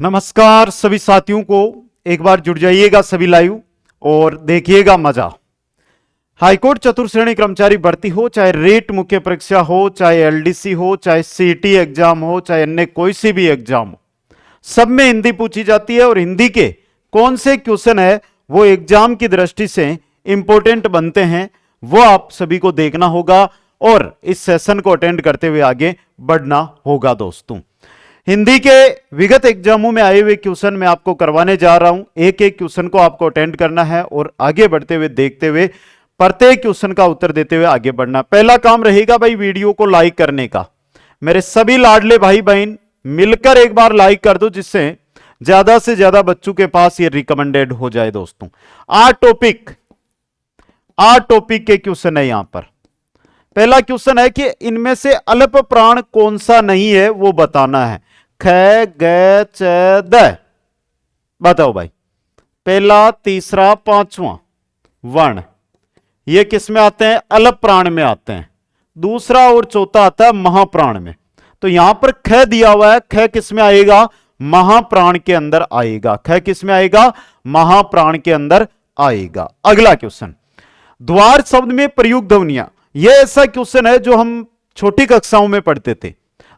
नमस्कार सभी साथियों को, एक बार जुड़ जाइएगा सभी लाइव और देखिएगा मजा। हाईकोर्ट चतुर्थ श्रेणी कर्मचारी भर्ती हो, चाहे रेट मुख्य परीक्षा हो, चाहे एलडीसी हो, चाहे सीटी एग्जाम हो, चाहे अन्य कोई सी भी एग्जाम हो, सब में हिंदी पूछी जाती है। और हिंदी के कौन से क्वेश्चन है वो एग्जाम की दृष्टि से इंपॉर्टेंट बनते हैं, वो आप सभी को देखना होगा और इस सेशन को अटेंड करते हुए आगे बढ़ना होगा। दोस्तों, हिंदी के विगत एग्जामों में आए हुए क्वेश्चन मैं आपको करवाने जा रहा हूं। एक एक क्वेश्चन को आपको अटेंड करना है और आगे बढ़ते हुए देखते हुए प्रत्येक क्वेश्चन का उत्तर देते हुए आगे बढ़ना। पहला काम रहेगा भाई वीडियो को लाइक करने का। मेरे सभी लाडले भाई बहन मिलकर एक बार लाइक कर दो, जिससे ज्यादा से ज्यादा बच्चों के पास ये रिकमेंडेड हो जाए। दोस्तों, आठ टॉपिक के क्वेश्चन है यहां पर। पहला क्वेश्चन है कि इनमें से अल्प प्राण कौन सा नहीं है वो बताना है। ख ग च द, बताओ भाई। पहला, तीसरा, पांचवा वर्ण ये किस में आते हैं? अल्प प्राण में आते हैं। दूसरा और चौथा आता है महाप्राण में। तो यहां पर ख दिया हुआ है, ख किस में आएगा? महाप्राण के अंदर आएगा। ख किस में आएगा? महाप्राण के अंदर आएगा। अगला क्वेश्चन, द्वार शब्द में प्रयुक्त ध्वनियां। यह ऐसा क्वेश्चन है जो हम छोटी कक्षाओं में पढ़ते थे।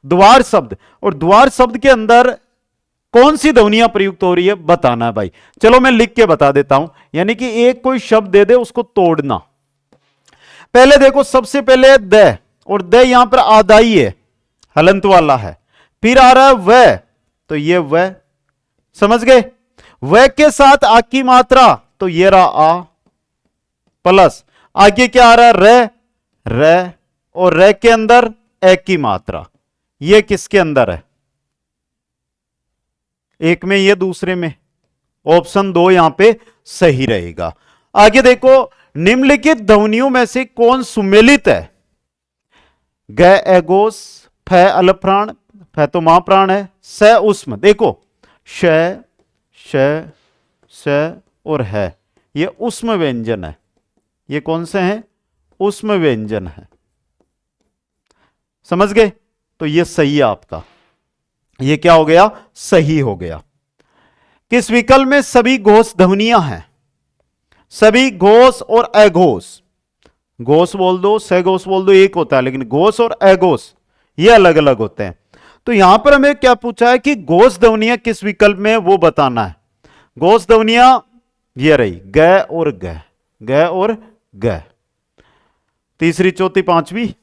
द्वार शब्द, और द्वार शब्द के अंदर कौन सी ध्वनियां प्रयुक्त हो रही है बताना है भाई। चलो मैं लिख के बता देता हूं, यानी कि एक कोई शब्द दे दे उसको तोड़ना। पहले देखो, सबसे पहले द, और द यहां पर आदाई है, हलंत वाला है। फिर आ रहा है वह, तो ये वह, समझ गए? वह के साथ आ की मात्रा, तो ये रहा आ, प्लस आगे क्या आ रहा है? र, और र के अंदर ए की मात्रा। ये किसके अंदर है? एक में, ये दूसरे में। ऑप्शन 2 यहां पे सही रहेगा। आगे देखो, निम्नलिखित ध्वनियों में से कौन सुमेलित है? ग एगोस, फ अल्प प्राण, फ तो महाप्राण है, स उष्म। देखो, श, श, स और है, ये उष्म व्यंजन है। ये कौन से हैं? उष्म व्यंजन है। समझ गए? तो ये सही है आपका। ये क्या हो गया? सही हो गया। किस विकल्प में सभी घोष ध्वनियां हैं? सभी घोष और अघोष। घोष बोल दो, सघोष बोल दो, एक होता है, लेकिन घोष और अघोष ये अलग अलग होते हैं। तो यहां पर हमें क्या पूछा है कि घोष ध्वनियां किस विकल्प में, वो बताना है। घोष ध्वनियां ये रही, ग और ग, ग और ग। तीसरी, चौथी, पांचवी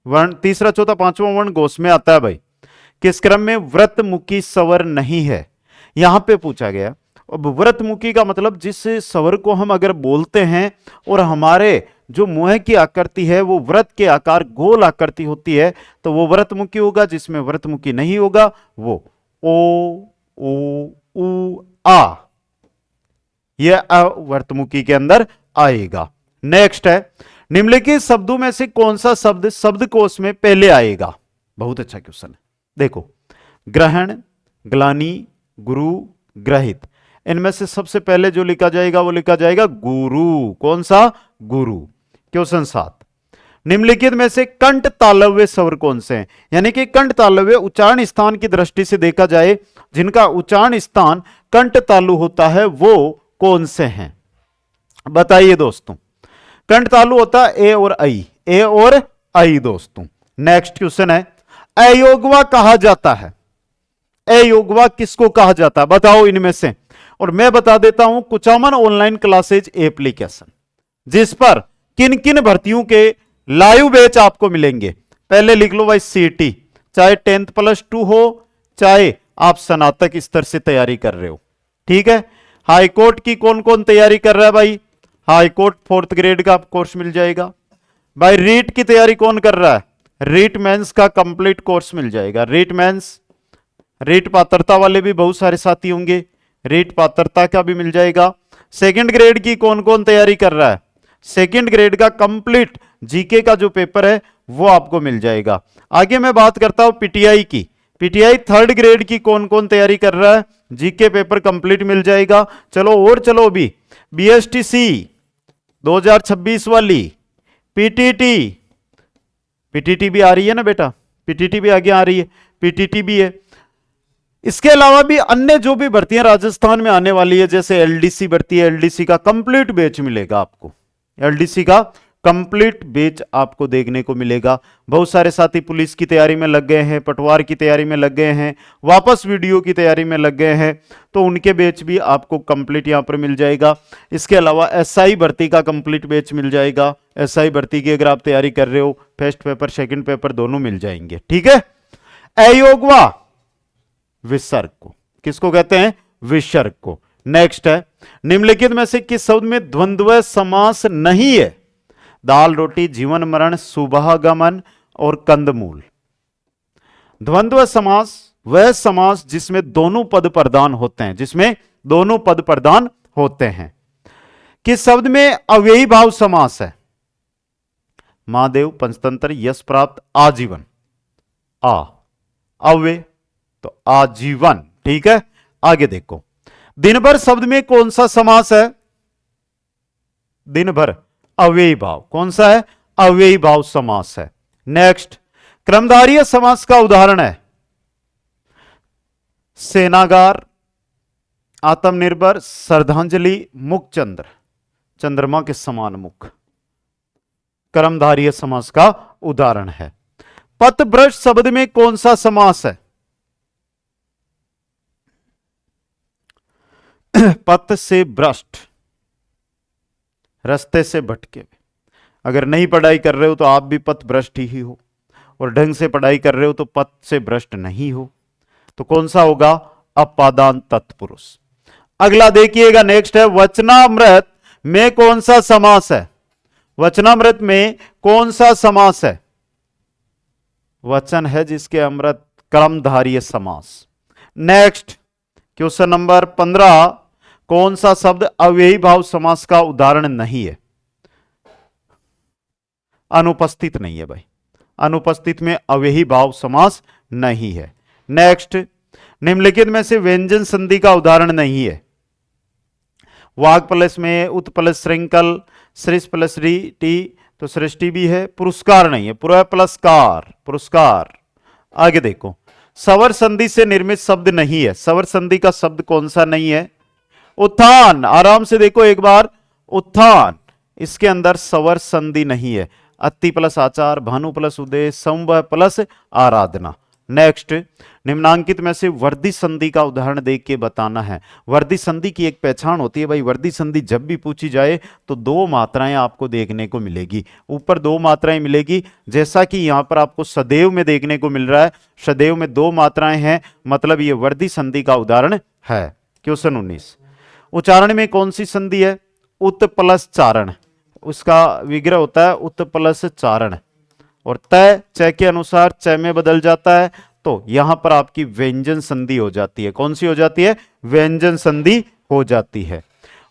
वर्ण, तीसरा, चौथा, पांचवा वर्ण घोष में आता है भाई। किस क्रम में? व्रतमुखी स्वर नहीं है, यहां पे पूछा गया। अब व्रतमुखी का मतलब जिस स्वर को हम अगर बोलते हैं और हमारे जो मुंह की आकृति है वो व्रत के आकार गोल आकृति होती है, तो वो व्रतमुखी होगा। जिसमें व्रतमुखी नहीं होगा वो ओ, उ, आ, यह अव्रतमुखी के अंदर आएगा। नेक्स्ट है, निम्नलिखित शब्दों में से कौन सा शब्द शब्दकोश में पहले आएगा? बहुत अच्छा क्वेश्चन है। देखो, ग्रहण, ग्लानि, गुरु, ग्रहित। इनमें से सबसे पहले जो लिखा जाएगा वो लिखा जाएगा गुरु। कौन सा? गुरु। क्वेश्चन 7, निम्नलिखित में से कंठ तालव्य स्वर कौन से हैं? यानी कि कंठ तालव्य उच्चारण स्थान की दृष्टि से देखा जाए, जिनका उच्चारण स्थान कंठ तालु होता है, वो कौन से हैं? बताइए दोस्तों। कंठ तालु होता है ए और आई, ए और आई। दोस्तों, नेक्स्ट क्वेश्चन है, अयोगवा कहा जाता है। अयोगवा किसको कहा जाता है? बताओ इनमें से। और मैं बता देता हूं, कुचामन ऑनलाइन क्लासेज एप्लीकेशन, जिस पर किन किन भर्तियों के लाइव बैच आपको मिलेंगे। पहले लिख लो भाई सीटी, चाहे 10+2 हो, चाहे आप स्नातक स्तर से तैयारी कर रहे हो। ठीक है। हाईकोर्ट की कौन कौन तैयारी कर रहा है भाई? हाईकोर्ट 4th ग्रेड का कोर्स मिल जाएगा भाई। रीट की तैयारी कौन कर रहा है? रीट मेंस का कंप्लीट कोर्स मिल जाएगा। रीट मेंस, रीट पात्रता वाले भी बहुत सारे साथी होंगे, रीट पात्रता का भी मिल जाएगा। 2nd ग्रेड की कौन कौन तैयारी कर रहा है? 2nd ग्रेड का कंप्लीट जीके का जो पेपर है वो आपको मिल जाएगा। आगे मैं बात करता हूं पीटीआई की। पीटीआई 3rd ग्रेड की कौन कौन तैयारी कर रहा है? जीके पेपर कंप्लीट मिल जाएगा। चलो और चलो, भी बीएसटीसी 2026 वाली, पीटीटी, पीटीटी भी आ रही है ना बेटा, पीटीटी भी आगे आ रही है, पीटीटी भी है। इसके अलावा भी अन्य जो भी भर्तियां राजस्थान में आने वाली है, जैसे एलडीसी भर्ती है, एलडीसी का कंप्लीट बैच मिलेगा आपको, एलडीसी का कंप्लीट बैच आपको देखने को मिलेगा। बहुत सारे साथी पुलिस की तैयारी में लग गए हैं, पटवार की तैयारी में लग गए हैं, वापस वीडियो की तैयारी में लग गए हैं, तो उनके बैच भी आपको कंप्लीट यहां पर मिल जाएगा। इसके अलावा एसआई भर्ती का कंप्लीट बैच मिल जाएगा। एसआई भर्ती की अगर आप तैयारी कर रहे हो, फर्स्ट पेपर सेकंड पेपर दोनों मिल जाएंगे, ठीक है। अयोगवा विसर्ग को किसको कहते हैं? विसर्ग को। नेक्स्ट है, निम्नलिखित में से किस शब्द में द्वंद्व समास नहीं है? दाल रोटी, जीवन मरण, सुबहगमन और कंदमूल। द्वंद्व समास वह समास जिसमें दोनों पद प्रधान होते हैं, जिसमें दोनों पद प्रधान होते हैं। किस शब्द में अव्ययी भाव समास है? महादेव, पंचतंत्र, यश प्राप्त, आजीवन। आ अव्यय तो आजीवन, ठीक है। आगे देखो, दिन भर शब्द में कौन सा समास है? दिन भर अव्ययी भाव। कौन सा है? अव्ययी भाव समास है। नेक्स्ट, क्रमधारीय समास का उदाहरण है सेनागार, आत्मनिर्भर, श्रद्धांजलि, मुखचंद्र, चंद्रमा के समान मुख, क्रमधारीय समास का उदाहरण है। पथभ्रष्ट शब्द में कौन सा समास है? पथ से भ्रष्ट, रास्ते से भटके। अगर नहीं पढ़ाई कर रहे हो तो आप भी पथ भ्रष्ट ही हो, और ढंग से पढ़ाई कर रहे हो तो पथ से भ्रष्ट नहीं हो। तो कौन सा होगा? अपादान तत्पुरुष। अगला देखिएगा, नेक्स्ट है वचनामृत में कौन सा समास है? वचनामृत में कौन सा समास है? वचन है जिसके अमृत, क्रमधारीय समास। नेक्स्ट, क्वेश्चन नंबर 15, कौन सा शब्द अव्ययी भाव समास का उदाहरण नहीं है? अनुपस्थित नहीं है भाई, अनुपस्थित में अव्ययी भाव समास नहीं है। नेक्स्ट, निम्नलिखित में से व्यंजन संधि का उदाहरण नहीं है? वाग प्लस में उत प्लस श्रृंखल, सृष्ट प्लस टी, तो सृष्टि भी है। पुरस्कार नहीं है, पुरा प्लस कार, पुरस्कार। आगे देखो, सवर संधि से निर्मित शब्द नहीं है। सवर संधि का शब्द कौन सा नहीं है? उत्थान। आराम से देखो एक बार, उत्थान, इसके अंदर सवर संधि नहीं है। अति प्लस आचार, भानु प्लस उदय, संभव प्लस आराधना। नेक्स्ट, निम्नांकित में से वर्दी संधि का उदाहरण देख के बताना है। वर्दी संधि की एक पहचान होती है भाई, वर्दी संधि जब भी पूछी जाए तो दो मात्राएं आपको देखने को मिलेगी, ऊपर दो मात्राएं मिलेगी, जैसा कि यहां पर आपको सदैव में देखने को मिल रहा है। सदैव में दो मात्राएं हैं, मतलब ये वर्दी संधि का उदाहरण है। क्वेश्चन 19, उच्चारण में कौन सी संधि है? उत प्लस चारण, उसका विग्रह होता है उत प्लस चारण, और तय च के अनुसार च में बदल जाता है, तो यहां पर आपकी व्यंजन संधि हो जाती है। कौन सी हो जाती है? व्यंजन संधि हो जाती है।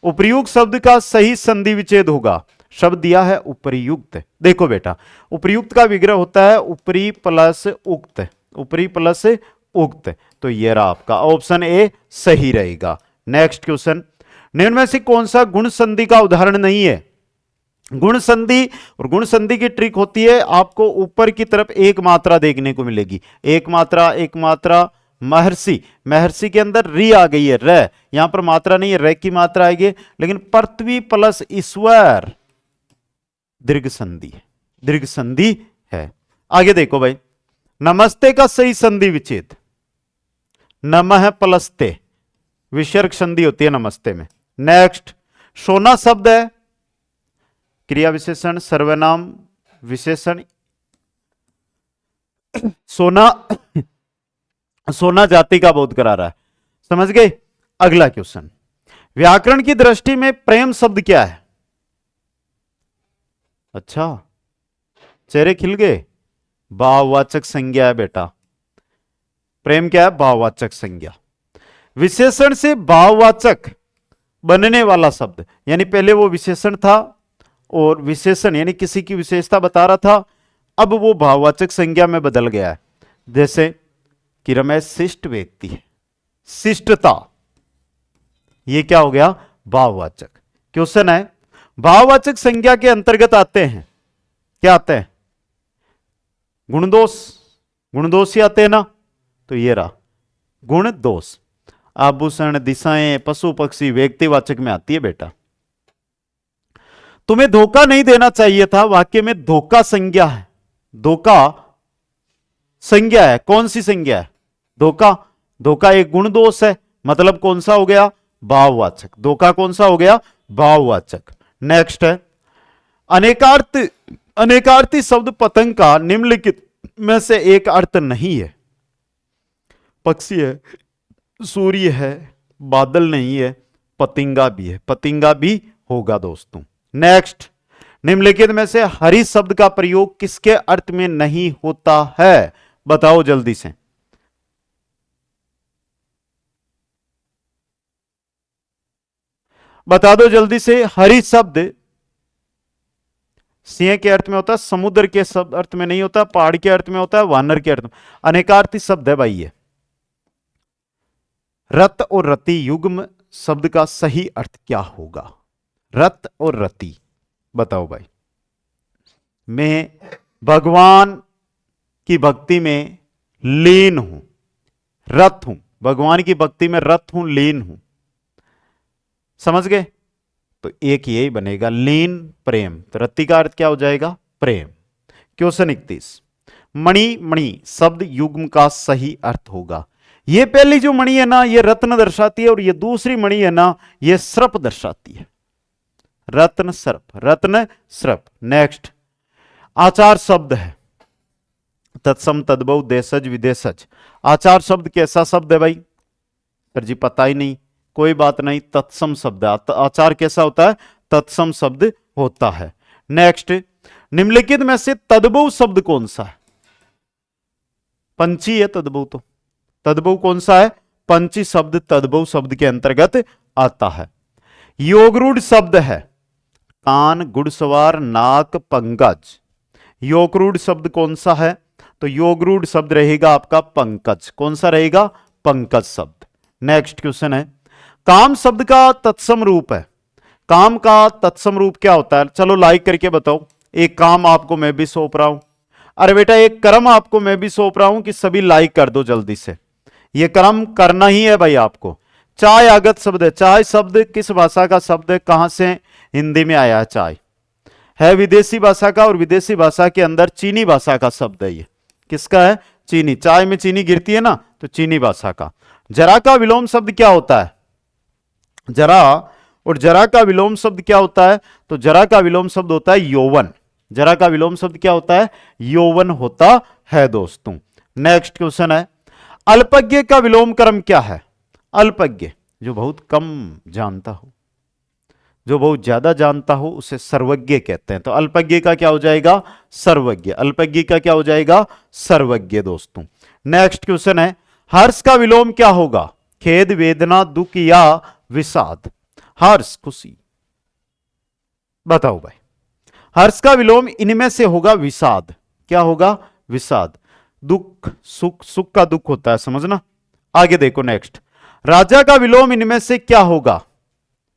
उपर्युक्त शब्द का सही संधि विच्छेद होगा। शब्द दिया है उपर्युक्त। देखो बेटा, उपर्युक्त का विग्रह होता है ऊपरी प्लस उक्त, ऊपरी प्लस उक्त, तो यह रहा आपका ऑप्शन ए सही रहेगा। नेक्स्ट क्वेश्चन, निम्न में से कौन सा गुण संधि का उदाहरण नहीं है? गुण संधि, और गुण संधि की ट्रिक होती है, आपको ऊपर की तरफ एक मात्रा देखने को मिलेगी, एक मात्रा, एक मात्रा। महर्षि, महर्षि के अंदर री आ गई है, र, यहां पर मात्रा नहीं है, र की मात्रा आएगी, लेकिन पृथ्वी प्लस ईश्वर, दीर्घ संधि, दीर्घ संधि है। आगे देखो भाई, नमस्ते का सही संधि विच्छेद, नमः प्लस ते, विसर्ग संधि होती है नमस्ते में। नेक्स्ट, सोना शब्द है क्रिया विशेषण, सर्वनाम विशेषण। सोना, सोना जाति का बोध करा रहा है, समझ गए। अगला क्वेश्चन, व्याकरण की दृष्टि में प्रेम शब्द क्या है? अच्छा, चेहरे खिल गए, भाववाचक संज्ञा है बेटा। प्रेम क्या है? भाववाचक संज्ञा। विशेषण से भाववाचक बनने वाला शब्द, यानी पहले वो विशेषण था और विशेषण यानी किसी की विशेषता बता रहा था, अब वो भाववाचक संज्ञा में बदल गया है। जैसे कि रमेश शिष्ट व्यक्ति है, शिष्टता, ये क्या हो गया? भाववाचक। क्वेश्चन है, भाववाचक संज्ञा के अंतर्गत आते हैं, क्या आते हैं? गुणदोष, गुणदोष ही आते हैं ना, तो ये रहा गुण दोष। आभूषण, दिशाएं, पशु पक्षी व्यक्तिवाचक में आती है बेटा। तुम्हें धोखा नहीं देना चाहिए था, वाक्य में धोखा संज्ञा है। धोखा संज्ञा है, कौन सी संज्ञा है? धोखा। धोखा एक गुण दोष है, मतलब कौन सा हो गया? भाववाचक। धोखा कौन सा हो गया? भाववाचक। नेक्स्ट है अनेकार्थी। अनेकार्थी शब्द पतंग का निम्नलिखित में से एक अर्थ नहीं है। पक्षी है, सूर्य है, बादल नहीं है, पतिंगा भी है। पतिंगा भी होगा दोस्तों। नेक्स्ट, निम्नलिखित में से हरि शब्द का प्रयोग किसके अर्थ में नहीं होता है? बताओ जल्दी से। बता दो जल्दी से। हरि शब्द सिंह के अर्थ में होता है, समुद्र के शब्द अर्थ में नहीं होता, पहाड़ के अर्थ में होता है, वानर के अर्थ में। अनेकार्थी शब्द है भाई ये। रत और रति युग्म शब्द का सही अर्थ क्या होगा? रत और रति बताओ भाई। मैं भगवान की भक्ति में लीन हूं, रत हूं। भगवान की भक्ति में रत हूं, लीन हूं। समझ गए? तो एक यही बनेगा, लीन प्रेम। तो रति का अर्थ क्या हो जाएगा? प्रेम। क्वेश्चन 31, मणि मणि शब्द युग्म का सही अर्थ होगा। ये पहली जो मणि है ना, ये रत्न दर्शाती है, और ये दूसरी मणि है ना, ये सर्प दर्शाती है। रत्न सर्प, रत्न सर्प। नेक्स्ट, आचार शब्द है, तत्सम तद्भव देशज विदेशज। आचार शब्द कैसा शब्द है भाई? सर जी पता ही नहीं। कोई बात नहीं, तत्सम शब्द। आचार कैसा होता है? तत्सम शब्द होता है। नेक्स्ट, निम्नलिखित में से तद्भव शब्द कौन सा है? पंची है तद्भव। तो तद्भव कौन सा है? पंची शब्द तद्भव शब्द के अंतर्गत आता है। योगरूढ़ शब्द है, कान, घुड़सवार, नाक, पंकज। योगरूढ़ शब्द कौन सा है? तो योगरूढ़ शब्द रहेगा आपका पंकज। कौन सा रहेगा? पंकज शब्द। नेक्स्ट क्वेश्चन है, काम शब्द का तत्सम रूप है। काम का तत्सम रूप क्या होता है? चलो लाइक करके बताओ। एक काम आपको मैं भी सौंप रहा हूं। अरे बेटा, एक कर्म आपको मैं भी सौंप रहा हूं कि सभी लाइक कर दो जल्दी से। यह कर्म करना ही है भाई आपको। चाय आगत शब्द है। चाय शब्द किस भाषा का शब्द है? कहां से? हिंदी में आया है। चाय है विदेशी भाषा का, और विदेशी भाषा के अंदर चीनी भाषा का शब्द है। ये किसका है? चीनी। चाय में चीनी गिरती है ना, तो चीनी भाषा का। जरा का विलोम शब्द क्या होता है? जरा और जरा का विलोम शब्द क्या होता है? तो जरा का विलोम शब्द होता है यौवन। जरा का विलोम शब्द क्या होता है? यौवन होता है दोस्तों। नेक्स्ट क्वेश्चन है, अल्पज्ञ का विलोम क्रम क्या है? अल्पज्ञ जो बहुत कम जानता हो, जो बहुत ज्यादा जानता हो, उसे सर्वज्ञ कहते हैं। तो अल्पज्ञ का क्या हो जाएगा? सर्वज्ञ। अल्पज्ञ का क्या हो जाएगा? सर्वज्ञ दोस्तों। नेक्स्ट क्वेश्चन है, हर्ष का विलोम क्या होगा? खेद, वेदना, दुख या विषाद? हर्ष खुशी। बताओ भाई। हर्ष का विलोम इनमें से होगा विषाद। क्या होगा? विषाद। दुख सुख, सुख का दुख होता है, समझना। आगे देखो नेक्स्ट, राजा का विलोम इनमें से क्या होगा?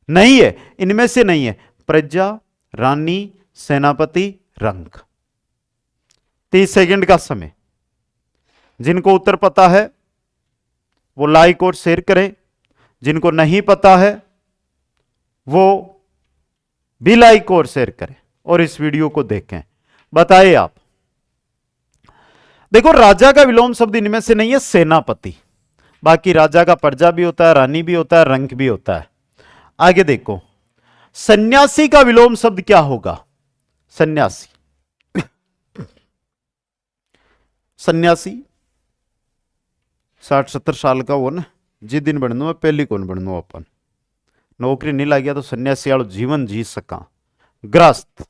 नहीं है, इनमें से नहीं है। प्रजा, रानी, सेनापति, रंक। 30 सेकंड का समय। जिनको उत्तर पता है वो लाइक और शेयर करें, जिनको नहीं पता है वो भी लाइक और शेयर करें और इस वीडियो को देखें। बताइए आप। देखो, राजा का विलोम शब्द इनमें से नहीं है, सेनापति। बाकी राजा का प्रजा भी होता है, रानी भी होता है, रंक भी होता है। आगे देखो, सन्यासी का विलोम शब्द क्या होगा? सन्यासी। सन्यासी 60-70 साल का हो ना, जिस दिन बनू मैं पहली कौन बनू, अपन नौकरी नहीं लग गया तो सन्यासी वालों जीवन जी सका। ग्रस्त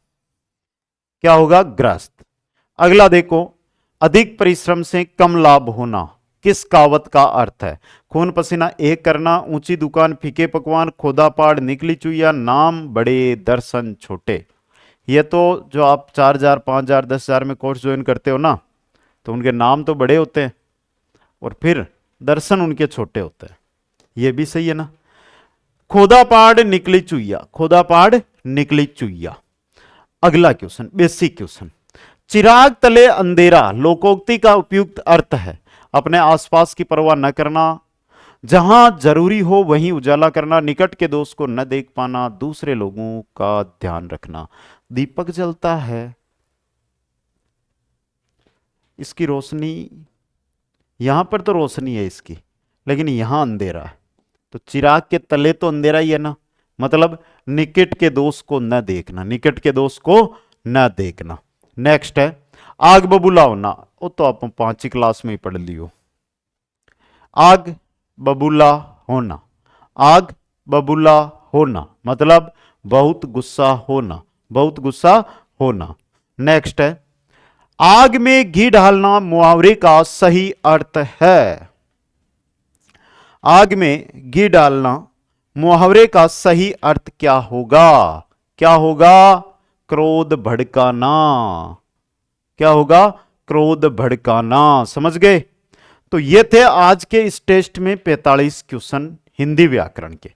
क्या होगा? ग्रस्त। अगला देखो, अधिक परिश्रम से कम लाभ होना किस कहावत का अर्थ है? खून पसीना एक करना, ऊंची दुकान फीके पकवान, खोदा पहाड़ निकली चुईया, नाम बड़े दर्शन छोटे। ये तो जो आप 4,000, 5,000, 10,000 में कोर्स ज्वाइन करते हो ना, तो उनके नाम तो बड़े होते हैं और फिर दर्शन उनके छोटे होते हैं। ये भी सही है ना। खोदा पहाड़ निकली चुईया, खोदा पहाड़ निकली चुईया। अगला क्वेश्चन, बेसिक क्वेश्चन, चिराग तले अंधेरा लोकोक्ति का उपयुक्त अर्थ है? अपने आसपास की परवाह न करना, जहां जरूरी हो वहीं उजाला करना, निकट के दोस्त को न देख पाना, दूसरे लोगों का ध्यान रखना। दीपक जलता है, इसकी रोशनी, यहां पर तो रोशनी है इसकी, लेकिन यहां अंधेरा है, तो चिराग के तले तो अंधेरा ही है ना, मतलब निकट के दोस्त को न देखना, निकट के दोस्त को न देखना। नेक्स्ट है आग बबूला होना, वो तो आप 5वीं क्लास में ही पढ़ लियो। आग बबूला होना, आग बबूला होना मतलब बहुत गुस्सा होना, बहुत गुस्सा होना। नेक्स्ट है आग में घी डालना मुहावरे का सही अर्थ है। आग में घी डालना मुहावरे का सही अर्थ क्या होगा? क्या होगा? क्रोध भड़काना। क्या होगा? क्रोध भड़काना। समझ गए? तो ये थे आज के इस टेस्ट में 45 क्वेश्चन हिंदी व्याकरण के।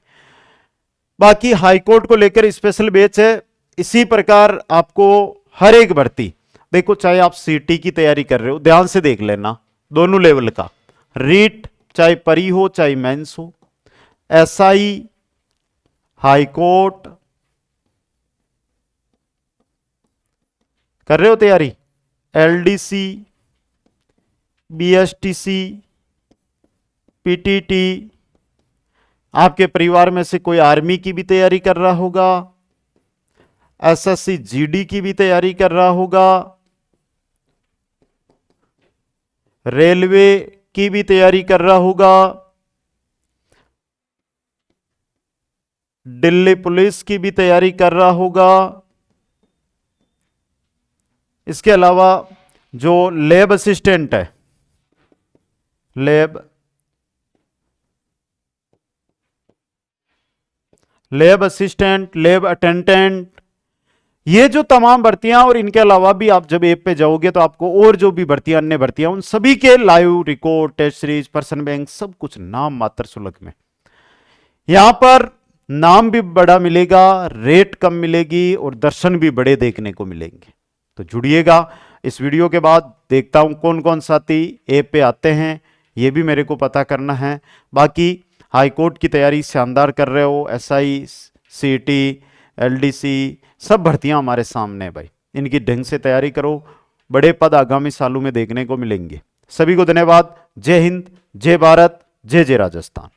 बाकी हाईकोर्ट को लेकर स्पेशल बैच है। इसी प्रकार आपको हर एक भर्ती, देखो चाहे आप सीटी की तैयारी कर रहे हो, ध्यान से देख लेना, दोनों लेवल का, रीट चाहे परी हो चाहे मेंस हो, एसआई, हाईकोर्ट, कर रहे हो तैयारी, एलडीसी, बीएसटीसी, पीटीटी, आपके परिवार में से कोई आर्मी की भी तैयारी कर रहा होगा, एसएससी जीडी की भी तैयारी कर रहा होगा, रेलवे की भी तैयारी कर रहा होगा, दिल्ली पुलिस की भी तैयारी कर रहा होगा। इसके अलावा जो लैब असिस्टेंट है, लैब असिस्टेंट, लैब अटेंडेंट, ये जो तमाम भर्तियां, और इनके अलावा भी आप जब ऐप पे जाओगे तो आपको और जो भी भर्तियां, अन्य भर्तियां, उन सभी के लाइव रिकॉर्ड, टेस्ट सीरीज, पर्सन बैंक, सब कुछ नाम मात्र शुल्क में। यहां पर नाम भी बड़ा मिलेगा, रेट कम मिलेगी और दर्शन भी बड़े देखने को मिलेंगे। तो जुड़िएगा। इस वीडियो के बाद देखता हूं कौन कौन साथी ऐप पे आते हैं, ये भी मेरे को पता करना है। बाकी हाईकोर्ट की तैयारी शानदार कर रहे हो, एसआई, सीटी, एलडीसी, सब भर्तियां हमारे सामने है भाई, इनकी ढंग से तैयारी करो, बड़े पद आगामी सालों में देखने को मिलेंगे। सभी को धन्यवाद। जय हिंद, जय भारत, जय जय राजस्थान।